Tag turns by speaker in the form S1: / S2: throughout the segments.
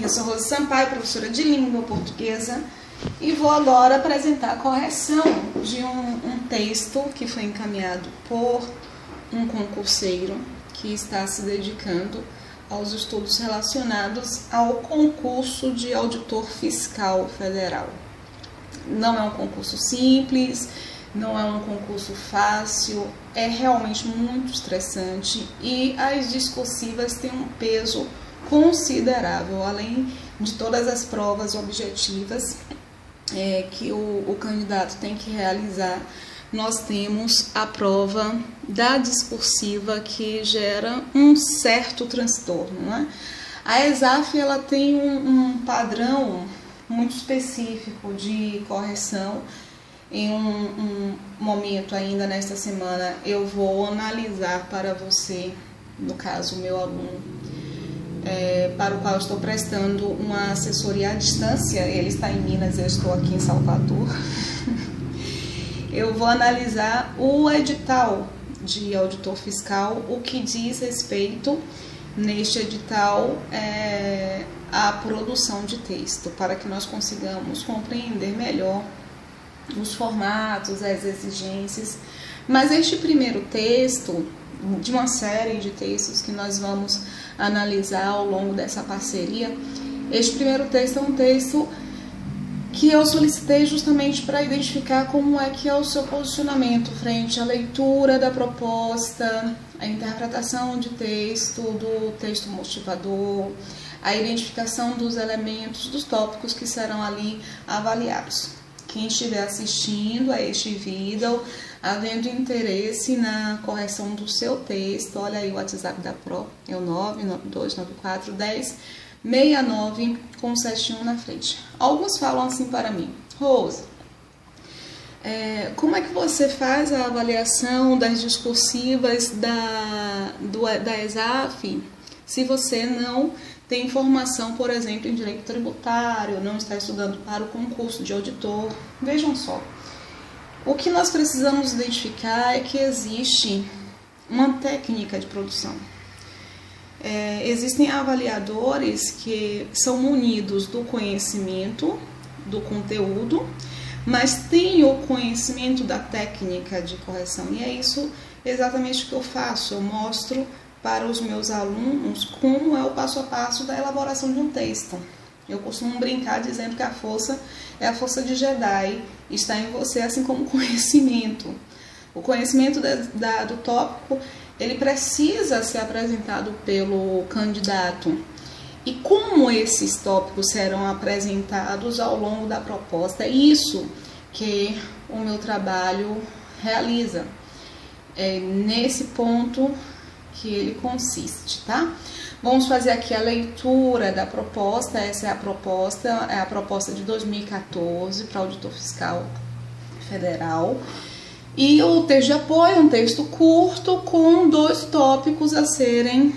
S1: Eu sou Rose Sampaio, professora de língua portuguesa, e vou agora apresentar a correção de um texto que foi encaminhado por um concurseiro que está se dedicando aos estudos relacionados ao concurso de auditor fiscal federal. Não é um concurso simples, não é um concurso fácil, é realmente muito estressante e as discursivas têm um peso considerável, além de todas as provas objetivas que o candidato tem que realizar. Nós temos a prova da discursiva que gera um certo transtorno, né? A ESAF ela tem um padrão muito específico de correção. Em um momento ainda nesta semana eu vou analisar para você, no caso o meu aluno, para o qual eu estou prestando uma assessoria à distância. Ele está em Minas, eu estou aqui em Salvador. Eu vou analisar o edital de auditor fiscal, o que diz respeito neste edital à produção de texto, para que nós consigamos compreender melhor os formatos, as exigências. Mas este primeiro texto, de uma série de textos que nós vamos analisar ao longo dessa parceria, este primeiro texto é um texto que eu solicitei justamente para identificar como é que é o seu posicionamento frente à leitura da proposta, a interpretação de texto, do texto motivador, a identificação dos elementos, dos tópicos que serão ali avaliados. Quem estiver assistindo a este vídeo, havendo interesse na correção do seu texto, olha aí o WhatsApp da Pro, é o 992941069 com 71 na frente. Alguns falam assim para mim: Rose, como é que você faz a avaliação das discursivas da ESAF se você não tem formação, por exemplo, em direito tributário, não está estudando para o concurso de auditor? Vejam só, o que nós precisamos identificar é que existe uma técnica de produção. Existem avaliadores que são munidos do conhecimento, do conteúdo, mas têm o conhecimento da técnica de correção. E é isso exatamente o que eu faço. Eu mostro para os meus alunos como é o passo a passo da elaboração de um texto. Eu costumo brincar dizendo que a força é a força de Jedi, está em você, assim como o conhecimento. O conhecimento do tópico, ele precisa ser apresentado pelo candidato. E como esses tópicos serão apresentados ao longo da proposta, é isso que o meu trabalho realiza. É nesse ponto que ele consiste, tá? Vamos fazer aqui a leitura da proposta. Essa é a proposta de 2014 para auditor fiscal federal. E o texto de apoio é um texto curto com 2 tópicos a serem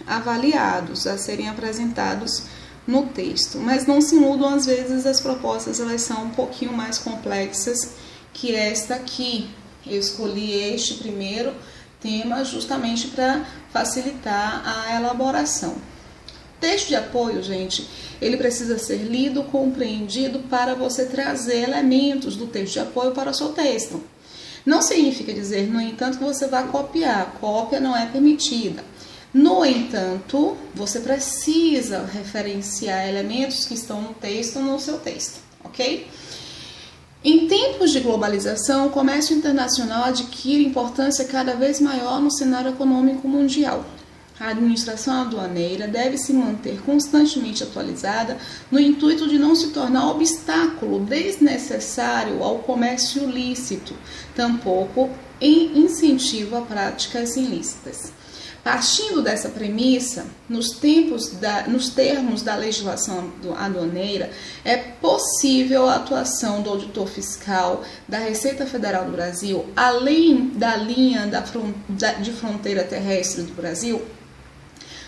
S1: avaliados, a serem apresentados no texto. Mas não se mudam, às vezes as propostas elas são um pouquinho mais complexas que esta aqui. Eu escolhi este primeiro tema justamente para facilitar a elaboração. Texto de apoio, gente, ele precisa ser lido, compreendido para você trazer elementos do texto de apoio para o seu texto. Não significa dizer, no entanto, que você vai copiar. Cópia não é permitida. No entanto, você precisa referenciar elementos que estão no texto, no seu texto, ok? Em tempos de globalização, o comércio internacional adquire importância cada vez maior no cenário econômico mundial. A administração aduaneira deve se manter constantemente atualizada no intuito de não se tornar obstáculo desnecessário ao comércio lícito, tampouco em incentivo a práticas ilícitas. Partindo dessa premissa, nos termos da legislação aduaneira, é possível a atuação do auditor fiscal da Receita Federal do Brasil, além da linha de fronteira terrestre do Brasil.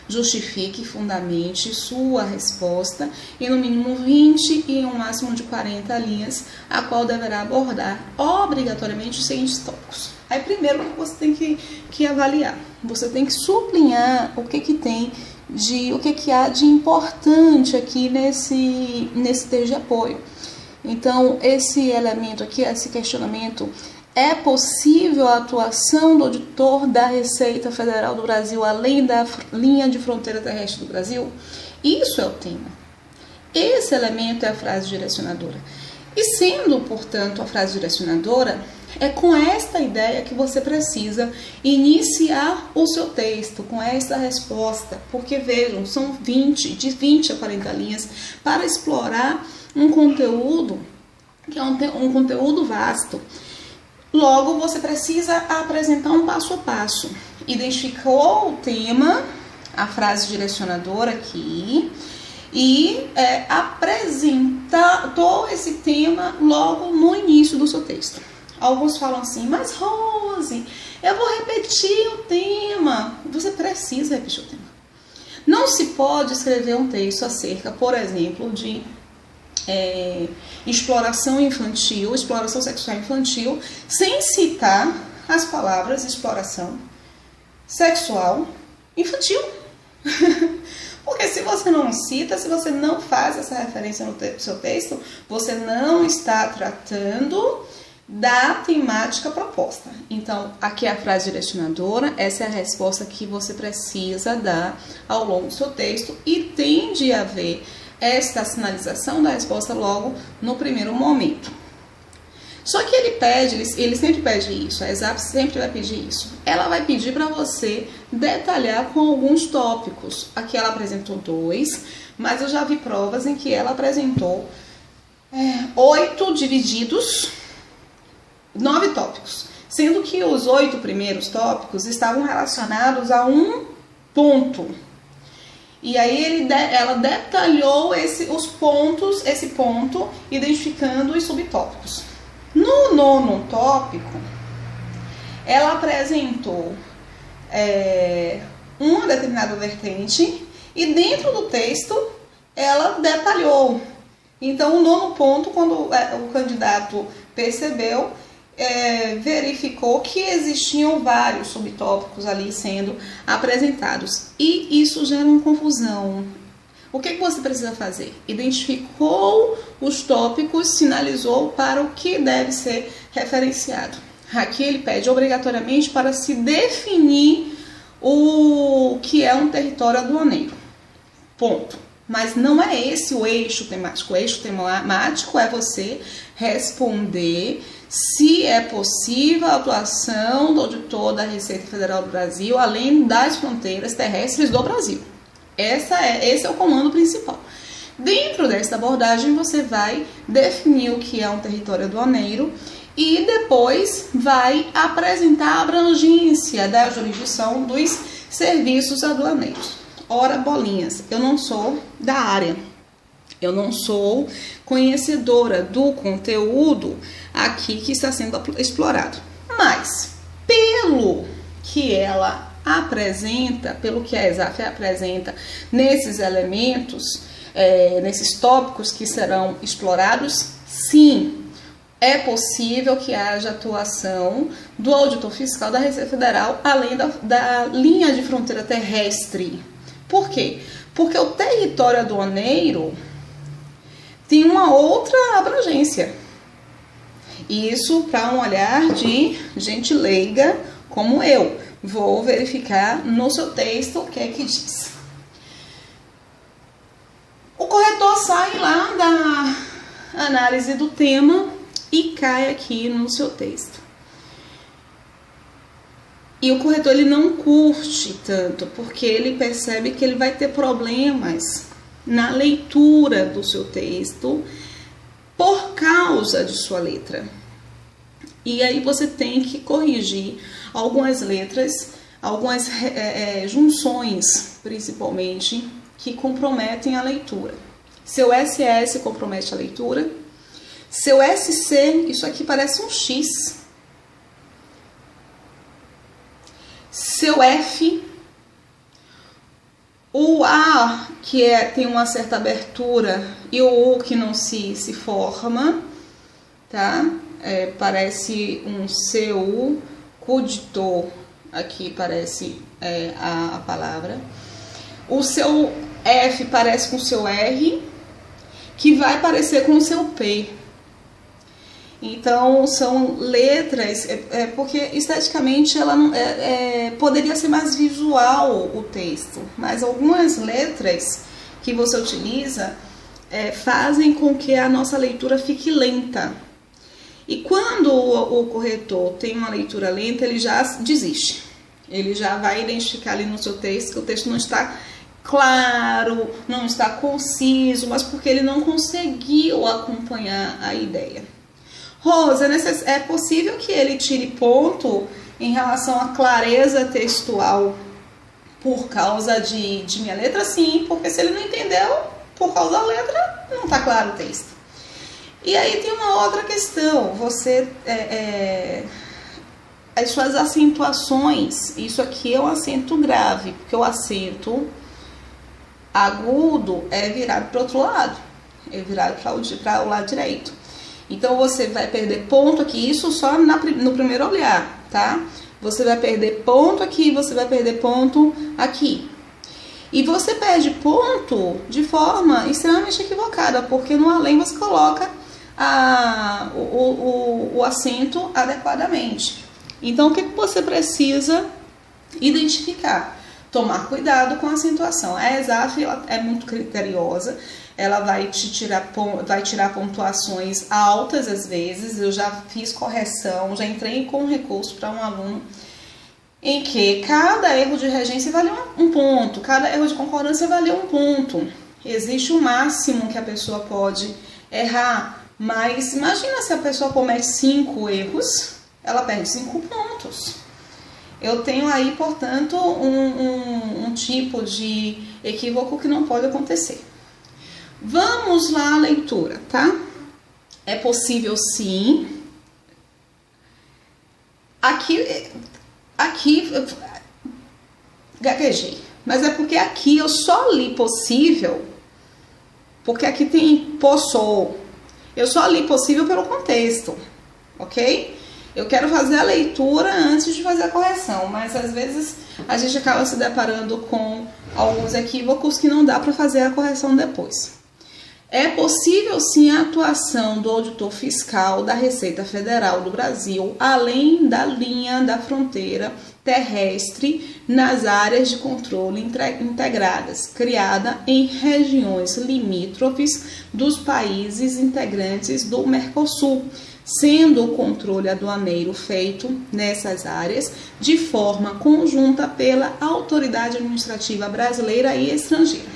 S1: Justifique e fundamente sua resposta em no mínimo 20 e no máximo de 40 linhas, a qual deverá abordar obrigatoriamente os seguintes tópicos. Aí primeiro que você tem que avaliar, você tem que sublinhar o que tem de o que há de importante aqui nesse texto de apoio. Então, esse elemento aqui, esse questionamento, é possível a atuação do auditor da Receita Federal do Brasil além da linha de fronteira terrestre do Brasil? Isso é o tema. Esse elemento é a frase direcionadora. E sendo, portanto, a frase direcionadora, é com esta ideia que você precisa iniciar o seu texto, com esta resposta. Porque, vejam, são de 20 a 40 linhas para explorar um conteúdo que é um conteúdo vasto. Logo, você precisa apresentar um passo a passo. Identificou o tema, a frase direcionadora aqui, e apresentou esse tema logo no início do seu texto. Alguns falam assim, mas Rose, eu vou repetir o tema. Você precisa repetir o tema. Não se pode escrever um texto acerca, por exemplo, de exploração infantil, exploração sexual infantil, sem citar as palavras exploração sexual infantil. Porque se você não cita, se você não faz essa referência no seu texto, você não está tratando da temática proposta. Então, aqui é a frase direcionadora, essa é a resposta que você precisa dar ao longo do seu texto e tem de haver esta sinalização da resposta logo no primeiro momento. Só que ele sempre pede isso, a ESAP sempre vai pedir isso. Ela vai pedir para você detalhar com alguns tópicos. Aqui ela apresentou 2, mas eu já vi provas em que ela apresentou 8 divididos, 9 tópicos. Sendo que os 8 primeiros tópicos estavam relacionados a um ponto. E aí ela detalhou esse ponto, identificando os subtópicos. No 9º tópico, ela apresentou uma determinada vertente e dentro do texto ela detalhou. Então, o 9º ponto, quando o candidato percebeu, verificou que existiam vários subtópicos ali sendo apresentados. E isso gera uma confusão. O que você precisa fazer? Identificou os tópicos, sinalizou para o que deve ser referenciado. Aqui ele pede obrigatoriamente para se definir o que é um território aduaneiro. Ponto. Mas não é esse o eixo temático. O eixo temático é você responder se é possível a atuação do auditor da Receita Federal do Brasil além das fronteiras terrestres do Brasil. Esse é o comando principal. Dentro desta abordagem, você vai definir o que é um território aduaneiro e depois vai apresentar a abrangência da jurisdição dos serviços aduaneiros. Ora, bolinhas, eu não sou da área, eu não sou conhecedora do conteúdo aqui que está sendo explorado. Mas, pelo que ela apresenta, pelo que a ESAF apresenta nesses elementos, nesses tópicos que serão explorados, sim, é possível que haja atuação do auditor fiscal da Receita Federal além da linha de fronteira terrestre. Por quê? Porque o território aduaneiro tem uma outra abrangência. Isso para um olhar de gente leiga como eu. Vou verificar no seu texto o que é que diz. O corretor sai lá da análise do tema e cai aqui no seu texto. E o corretor ele não curte tanto, porque ele percebe que ele vai ter problemas na leitura do seu texto por causa de sua letra. E aí você tem que corrigir algumas letras, algumas junções, principalmente, que comprometem a leitura. Seu SS compromete a leitura. Seu SC, isso aqui parece um X. Seu F, o A, que tem uma certa abertura, e o U que não se forma, tá? Parece um CU, cuditor, aqui parece a palavra. o seu F parece com o seu R, que vai parecer com o seu P. Então, são letras, porque esteticamente ela não, poderia ser mais visual o texto, mas algumas letras que você utiliza fazem com que a nossa leitura fique lenta. E quando o corretor tem uma leitura lenta, ele já desiste. Ele já vai identificar ali no seu texto que o texto não está claro, não está conciso, mas porque ele não conseguiu acompanhar a ideia. Rosa, é possível que ele tire ponto em relação à clareza textual por causa de minha letra? Sim, porque se ele não entendeu, por causa da letra, não está claro o texto. E aí tem uma outra questão, as suas acentuações, isso aqui é um acento grave, porque o acento agudo é virado para o outro lado, é virado para o lado direito. Então, você vai perder ponto aqui, isso só no primeiro olhar, tá? Você vai perder ponto aqui, você vai perder ponto aqui. E você perde ponto de forma extremamente equivocada, porque no além você coloca o acento adequadamente. Então, o que você precisa identificar? Tomar cuidado com a acentuação. A ESAF é muito criteriosa. Ela vai tirar pontuações altas às vezes. Eu já fiz correção, já entrei com recurso para um aluno em que cada erro de regência vale um ponto, cada erro de concordância vale um ponto. Existe o máximo que a pessoa pode errar, mas imagina se a pessoa comete 5 erros, ela perde 5 pontos. Eu tenho aí, portanto, um tipo de equívoco que não pode acontecer. Vamos lá à leitura, tá? É possível sim. Aqui gaguejei, mas é porque aqui eu só li possível, porque aqui tem possou. Eu só li possível pelo contexto, ok? Eu quero fazer a leitura antes de fazer a correção, mas às vezes a gente acaba se deparando com alguns equívocos que não dá para fazer a correção depois. É possível sim a atuação do auditor fiscal da Receita Federal do Brasil, além da linha da fronteira terrestre nas áreas de controle integradas, criada em regiões limítrofes dos países integrantes do Mercosul, sendo o controle aduaneiro feito nessas áreas de forma conjunta pela autoridade administrativa brasileira e estrangeira.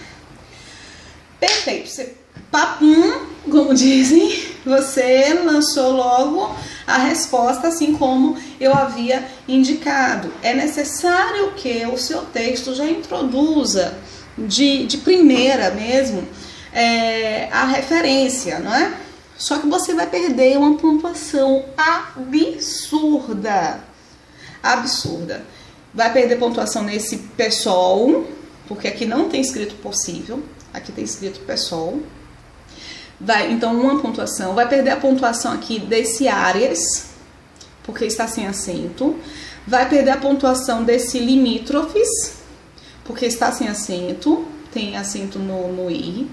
S1: Perfeito. Papum, como dizem, você lançou logo a resposta, assim como eu havia indicado. É necessário que o seu texto já introduza de primeira mesmo a referência, não é? Só que você vai perder uma pontuação absurda. Vai perder pontuação nesse PSOL, porque aqui não tem escrito possível, aqui tem escrito PSOL. Então, uma pontuação. Vai perder a pontuação aqui desse áreas, porque está sem acento. Vai perder a pontuação desse limítrofes, porque está sem acento, tem acento no I.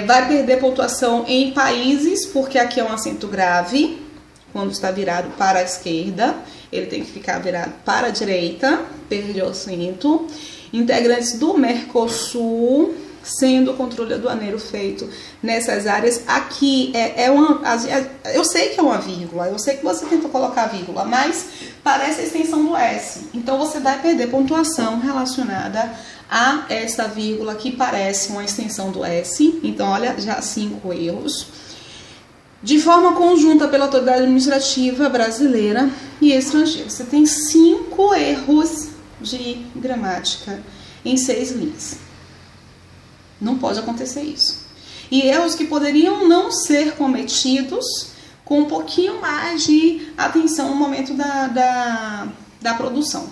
S1: Vai perder pontuação em países, porque aqui é um acento grave, quando está virado para a esquerda. Ele tem que ficar virado para a direita, perdeu o acento. Integrantes do Mercosul, sendo o controle aduaneiro feito nessas áreas. Aqui eu sei que é uma vírgula, eu sei que você tentou colocar vírgula, mas parece a extensão do S. Então você vai perder pontuação relacionada a essa vírgula que parece uma extensão do S. Então, olha, já 5 erros. De forma conjunta pela autoridade administrativa brasileira e estrangeira. Você tem 5 erros de gramática em 6 linhas. Não pode acontecer isso. E erros que poderiam não ser cometidos com um pouquinho mais de atenção no momento da produção.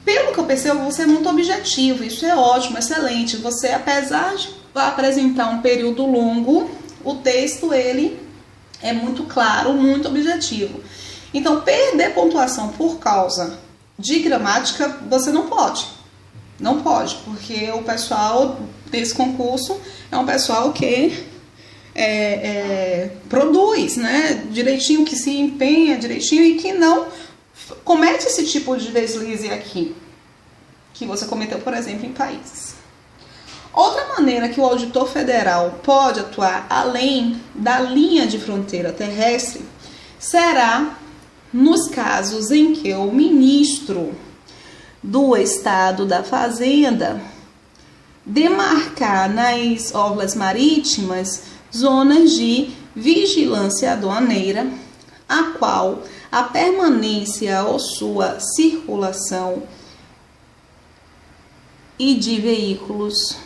S1: Pelo que eu percebo, você é muito objetivo. Isso é ótimo, excelente. Você, apesar de apresentar um período longo, o texto ele é muito claro, muito objetivo. Então, perder pontuação por causa de gramática, você não pode. Não pode, porque o pessoal desse concurso é um pessoal que produz, né, direitinho, que se empenha direitinho e que não comete esse tipo de deslize aqui, que você cometeu, por exemplo, em países. Outra maneira que o auditor federal pode atuar além da linha de fronteira terrestre será nos casos em que o ministro do Estado da Fazenda demarcar nas orlas marítimas zonas de vigilância aduaneira, a qual a permanência ou sua circulação e de veículos,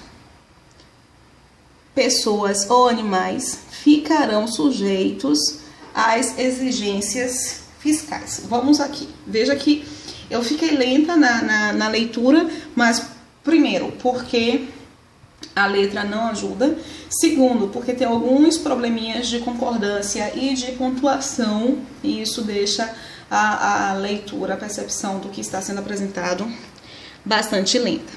S1: pessoas ou animais ficarão sujeitos às exigências fiscais. Vamos aqui. Veja que eu fiquei lenta na leitura, mas primeiro, porque a letra não ajuda. Segundo, porque tem alguns probleminhas de concordância e de pontuação, e isso deixa a leitura, a percepção do que está sendo apresentado bastante lenta.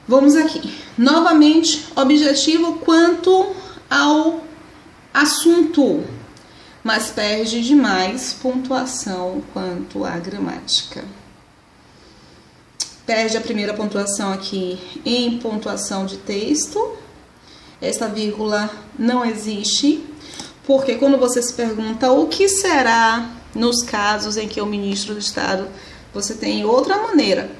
S1: Vamos aqui. Novamente, objetivo quanto ao assunto, mas perde demais pontuação quanto à gramática. Perde a primeira pontuação aqui em pontuação de texto. Essa vírgula não existe, porque quando você se pergunta o que será nos casos em que o ministro do Estado, você tem outra maneira.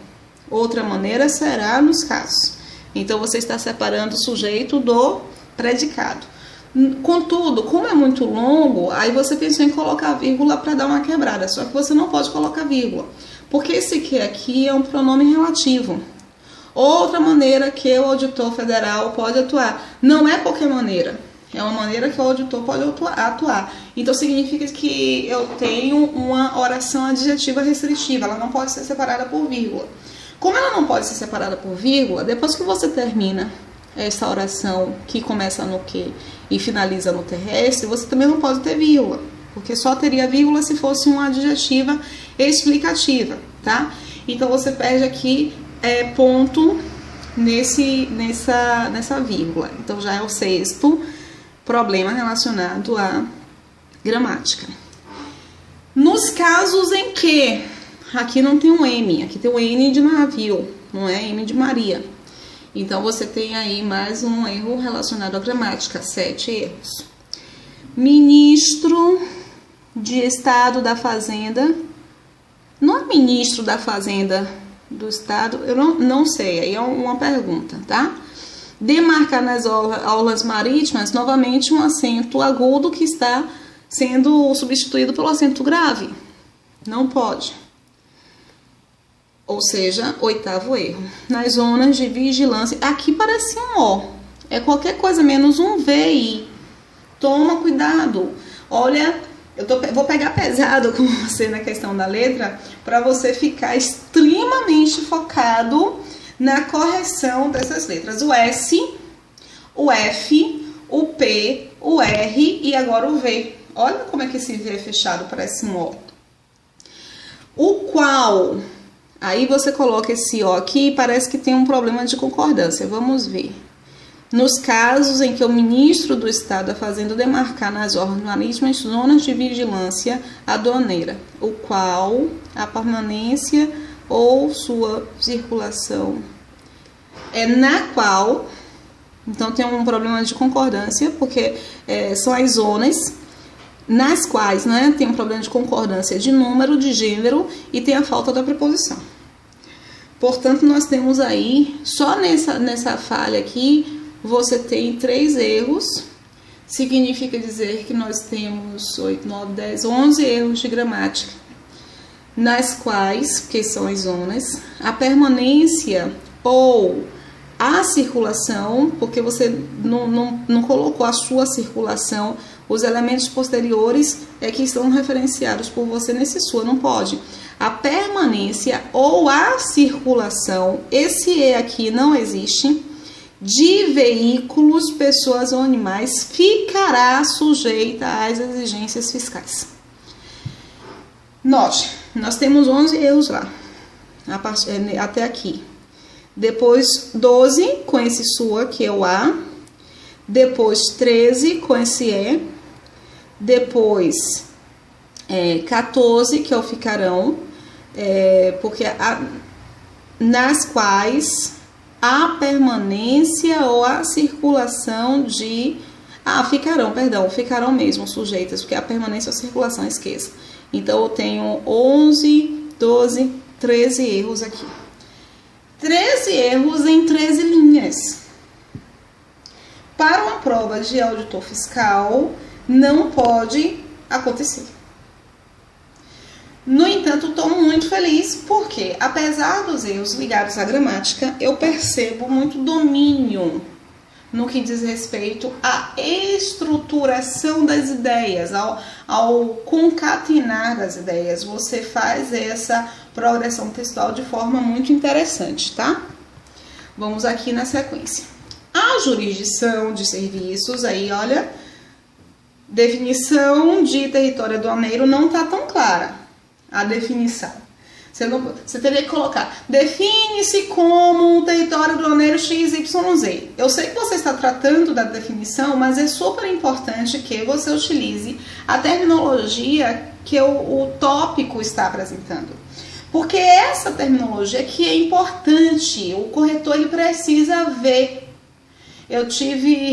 S1: Outra maneira será nos casos. Então, você está separando o sujeito do predicado. Contudo, como é muito longo, aí você pensou em colocar vírgula para dar uma quebrada. Só que você não pode colocar vírgula, porque esse que aqui é um pronome relativo. Outra maneira que o auditor federal pode atuar. Não é qualquer maneira. É uma maneira que o auditor pode atuar. Então, significa que eu tenho uma oração adjetiva restritiva. Ela não pode ser separada por vírgula. Como ela não pode ser separada por vírgula, depois que você termina essa oração que começa no que e finaliza no terrestre, você também não pode ter vírgula, porque só teria vírgula se fosse uma adjetiva explicativa, tá? Então, você perde aqui ponto nessa vírgula. Então, já é o sexto problema relacionado à gramática. Nos casos em que aqui não tem um M, aqui tem um N de navio, não é M de Maria. Então, você tem aí mais um erro relacionado à gramática, 7 erros. Ministro de Estado da Fazenda, não é ministro da Fazenda do Estado, eu não sei, aí é uma pergunta, tá? Demarcar nas orlas marítimas, novamente um acento agudo que está sendo substituído pelo acento grave. Não pode. Ou seja, oitavo erro. Nas zonas de vigilância, aqui parece um O. É qualquer coisa menos um VI. Toma cuidado. Olha, vou pegar pesado com você na questão da letra, para você ficar extremamente focado na correção dessas letras. O S, o F, o P, o R e agora o V. Olha como é que esse V é fechado, parece um O. O qual... Aí você coloca esse O aqui e parece que tem um problema de concordância. Vamos ver. Nos casos em que o ministro do Estado da Fazenda demarcar nas orlas marítimas zonas de vigilância aduaneira, o qual a permanência ou sua circulação é na qual, então tem um problema de concordância, porque são as zonas nas quais, né, tem um problema de concordância de número, de gênero e tem a falta da preposição. Portanto, nós temos aí, só nessa falha aqui, você tem 3 erros. Significa dizer que nós temos 8, 9, 10, 11 erros de gramática, nas quais, que são as zonas, a permanência ou a circulação, porque você não colocou a sua circulação, os elementos posteriores que estão referenciados por você nesse sua, não pode. A permanência ou a circulação, esse E aqui não existe, de veículos, pessoas ou animais, ficará sujeita às exigências fiscais. Note, nós temos 11 erros lá. até aqui. Depois 12 com esse sua, que é o A. Depois 13 com esse E. Depois 14, que é o ficarão, porque nas quais a permanência ou a circulação de... ficarão mesmo, sujeitas, porque a permanência ou a circulação, esqueça. Então, eu tenho 11, 12, 13 erros aqui. 13 erros em 13 linhas. Para uma prova de auditor fiscal, não pode acontecer. No entanto, estou muito feliz porque, apesar dos erros ligados à gramática, eu percebo muito domínio no que diz respeito à estruturação das ideias, ao concatenar das ideias. Você faz essa progressão textual de forma muito interessante, tá? Vamos aqui na sequência. A jurisdição de serviços, aí, olha, definição de território aduaneiro não está tão clara. A definição. Você teria que colocar, define-se como um território aduaneiro XYZ. Eu sei que você está tratando da definição, mas é super importante que você utilize a terminologia que o tópico está apresentando. Porque essa terminologia que é importante, o corretor ele precisa ver. Eu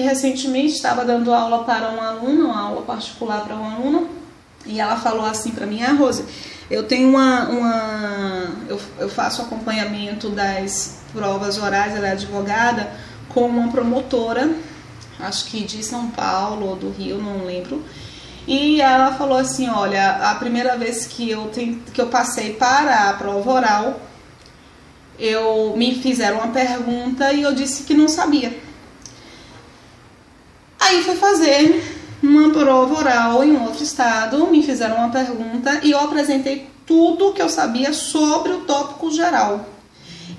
S1: recentemente, estava dando aula para um aluno, uma aula particular para um aluno, e ela falou assim para mim, Rose, eu tenho eu faço acompanhamento das provas orais, ela é advogada, com uma promotora, acho que de São Paulo ou do Rio, não lembro. E ela falou assim, olha, a primeira vez que eu passei para a prova oral, me fizeram uma pergunta e eu disse que não sabia. Aí fui fazer uma prova oral em um outro estado, me fizeram uma pergunta e eu apresentei tudo que eu sabia sobre o tópico geral.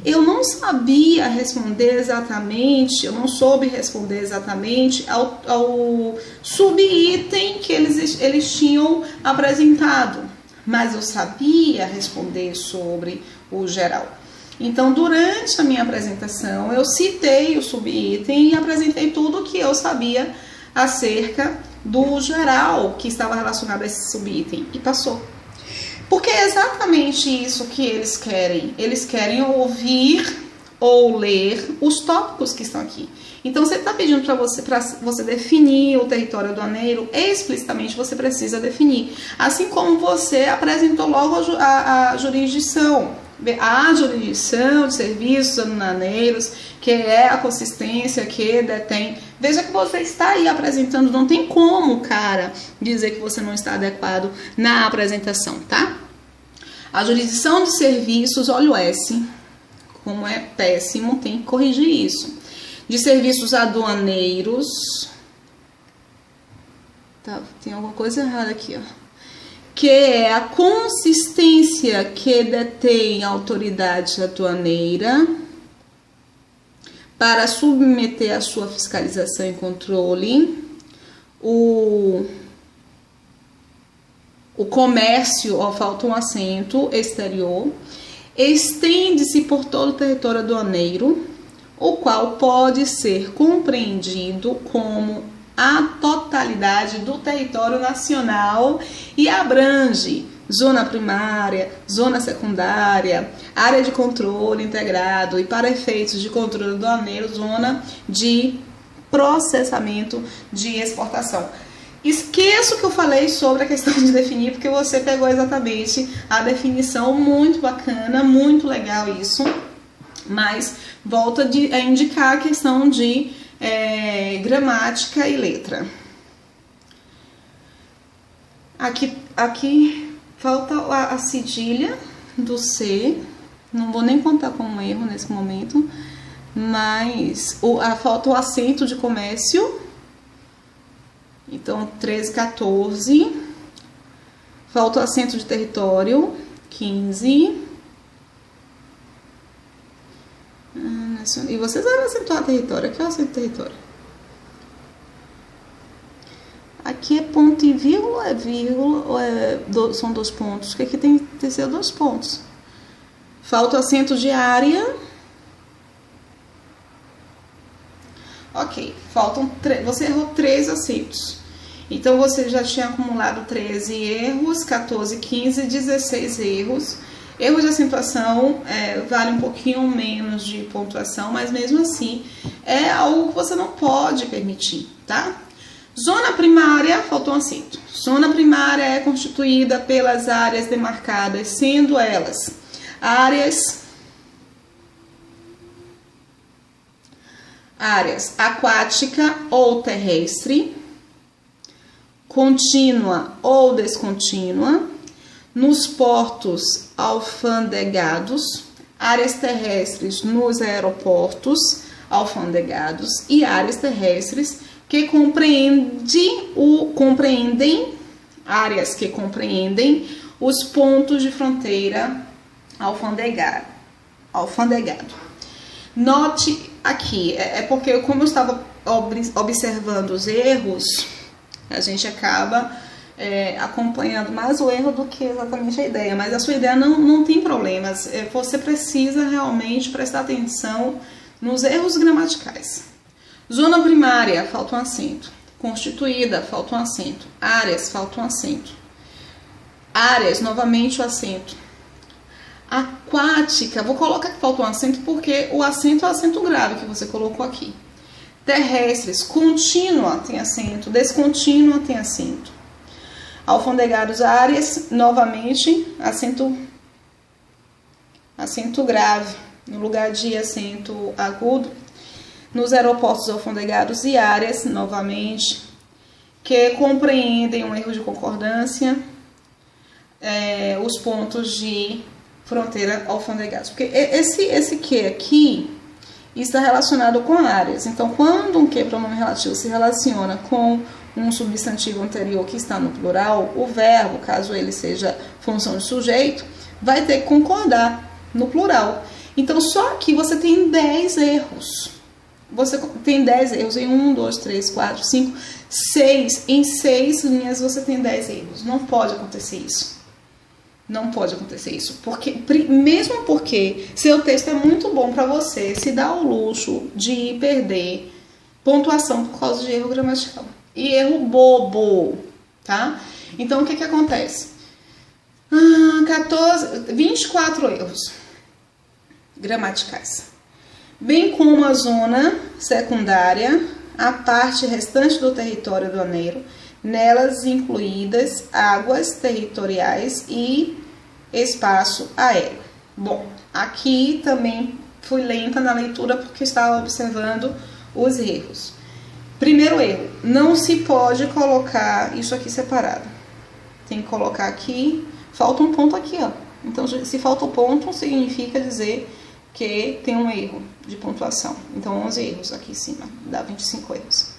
S1: Eu não sabia responder exatamente, eu não soube responder exatamente ao subitem que eles tinham apresentado, mas eu sabia responder sobre o geral. Então, durante a minha apresentação, eu citei o subitem e apresentei tudo que eu sabia acerca do geral que estava relacionado a esse subitem e passou. Porque é exatamente isso que eles querem. Eles querem ouvir ou ler os tópicos que estão aqui. Então, você está pedindo para você definir o território aduaneiro, explicitamente você precisa definir. Assim como você apresentou logo a jurisdição. A jurisdição de serviços aduaneiros, que é a consistência que detém. Veja que você está aí apresentando, não tem como, cara, dizer que você não está adequado na apresentação, tá? A jurisdição de serviços, olha o S, como é péssimo, tem que corrigir isso. De serviços aduaneiros, tá, tem alguma coisa errada aqui, ó. Que é a consistência que detém a autoridade aduaneira para submeter a sua fiscalização e controle, o comércio, ó, falta um acento, exterior, estende-se por todo o território aduaneiro, o qual pode ser compreendido como a totalidade do território nacional e abrange zona primária, zona secundária, área de controle integrado e, para efeitos de controle aduaneiro, zona de processamento de exportação. Esqueço que eu falei sobre a questão de definir, porque você pegou exatamente a definição, muito bacana, muito legal isso, mas volta a indicar a questão de gramática e letra. Aqui falta a cedilha do C, não vou nem contar como erro nesse momento, mas falta o acento de comércio, então 13, 14, falta o acento de território, 15, e vocês vão acentuar território, aqui é o acento de território. Aqui é ponto e vírgula, é vírgula, ou são dois pontos? Porque aqui tem que ser dois pontos. Falta o acento de área. Ok, você errou 3 acentos. Então, você já tinha acumulado 13 erros, 14, 15, 16 erros. Erro de acentuação vale um pouquinho menos de pontuação, mas mesmo assim é algo que você não pode permitir, tá? Zona primária, faltou um acento. Zona primária é constituída pelas áreas demarcadas, sendo elas áreas aquática ou terrestre, contínua ou descontínua, nos portos alfandegados, áreas terrestres nos aeroportos alfandegados e áreas terrestres que áreas que compreendem os pontos de fronteira alfandegado. Note aqui, porque como eu estava observando os erros, a gente acaba acompanhando mais o erro do que exatamente a ideia, mas a sua ideia não tem problemas, você precisa realmente prestar atenção nos erros gramaticais. Zona primária, falta um acento. Constituída, falta um acento. Áreas, falta um acento. Áreas, novamente o acento. Aquática, vou colocar que falta um acento porque o acento é o acento grave que você colocou aqui. Terrestres, contínua tem acento, descontínua tem acento. Alfandegados, áreas, novamente acento grave no lugar de acento agudo. Nos aeroportos alfandegados e áreas, novamente, que compreendem um erro de concordância, os pontos de fronteira alfandegados. Porque esse que aqui está relacionado com áreas. Então, quando um que pronome relativo se relaciona com um substantivo anterior que está no plural, o verbo, caso ele seja função de sujeito, vai ter que concordar no plural. Então, só aqui você tem 10 erros. Você tem 10 erros em 1, 2, 3, 4, 5, 6. Em 6 linhas você tem 10 erros. Não pode acontecer isso. Não pode acontecer isso. Mesmo porque seu texto é muito bom para você se dar o luxo de perder pontuação por causa de erro gramatical. E erro bobo, tá? Então, o que acontece? 24 erros gramaticais. Bem como a zona secundária, a parte restante do território aduaneiro, nelas incluídas águas territoriais e espaço aéreo. Bom, aqui também fui lenta na leitura porque estava observando os erros. Primeiro erro, não se pode colocar isso aqui separado. Tem que colocar aqui, falta um ponto aqui, ó. Então, se falta o ponto, significa dizer que tem um erro de pontuação. Então, 11 erros aqui em cima, dá 25 erros.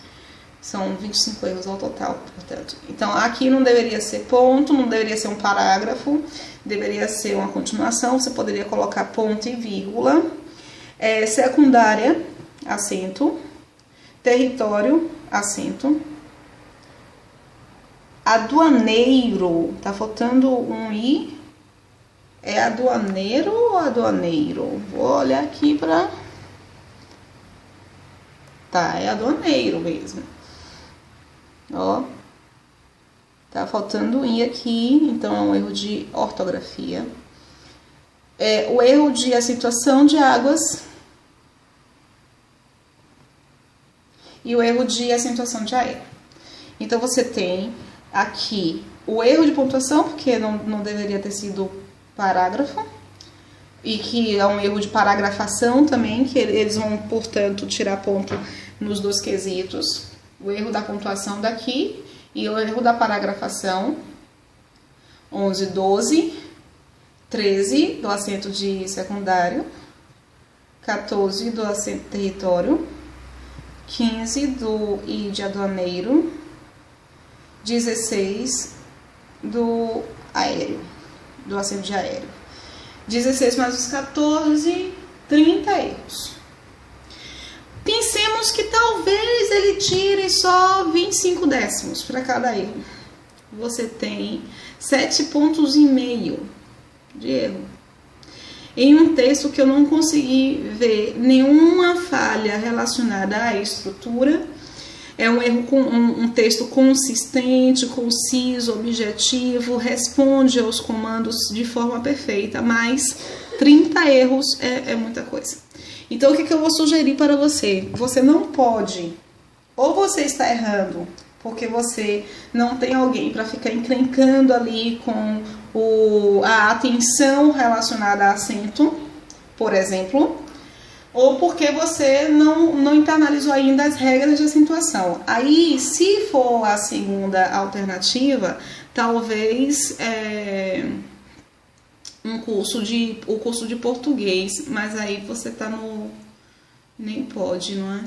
S1: São 25 erros ao total, portanto. Então, aqui não deveria ser ponto, não deveria ser um parágrafo, deveria ser uma continuação. Você poderia colocar ponto e vírgula. Secundária, acento. Território, acento. Aduaneiro, tá faltando um i. É aduaneiro ou aduaneiro? Vou olhar aqui pra... Tá, é aduaneiro mesmo. Ó. Tá faltando um i aqui, então é um erro de ortografia. O erro de acentuação de águas. E o erro de acentuação de aéreo. Então, você tem aqui o erro de pontuação, porque não deveria ter sido parágrafo, e que é um erro de paragrafação também, que eles vão, portanto, tirar ponto nos dois quesitos. O erro da pontuação daqui e o erro da paragrafação. 11, 12, 13 do acento de secundário, 14 do acento território, 15 do i de aduaneiro, 16 do aéreo, do acento de aéreo. 16 mais os 14, 30 erros. Pensemos que talvez ele tire só 25 décimos para cada erro. Você tem 7,5 pontos de erro. em um texto que eu não consegui ver nenhuma falha relacionada à estrutura. É um erro com um texto consistente, conciso, objetivo, responde aos comandos de forma perfeita, mas 30 erros é muita coisa. Então, o que eu vou sugerir para você? Você não pode, ou você está errando porque você não tem alguém para ficar encrencando ali com a atenção relacionada a acento, por exemplo, ou porque você não internalizou ainda as regras de acentuação. Aí, se for a segunda alternativa, talvez o curso de português, mas aí você tá no... nem pode, não é?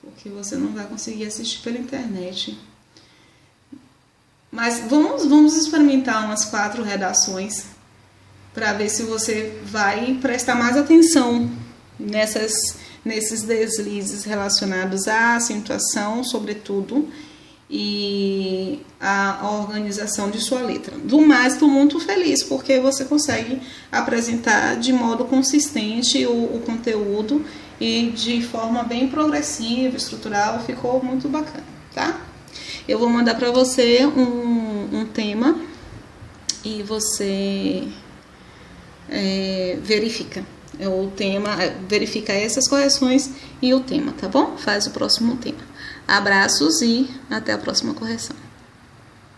S1: Porque você não vai conseguir assistir pela internet. Mas vamos experimentar umas 4 redações para ver se você vai prestar mais atenção nesses deslizes relacionados à acentuação, sobretudo, e a organização de sua letra. Do mais, estou muito feliz porque você consegue apresentar de modo consistente o conteúdo e de forma bem progressiva, estrutural, ficou muito bacana, tá? Eu vou mandar para você um tema e você verifica o tema, verifica essas correções e o tema, tá bom? Faz o próximo tema. Abraços e até a próxima correção.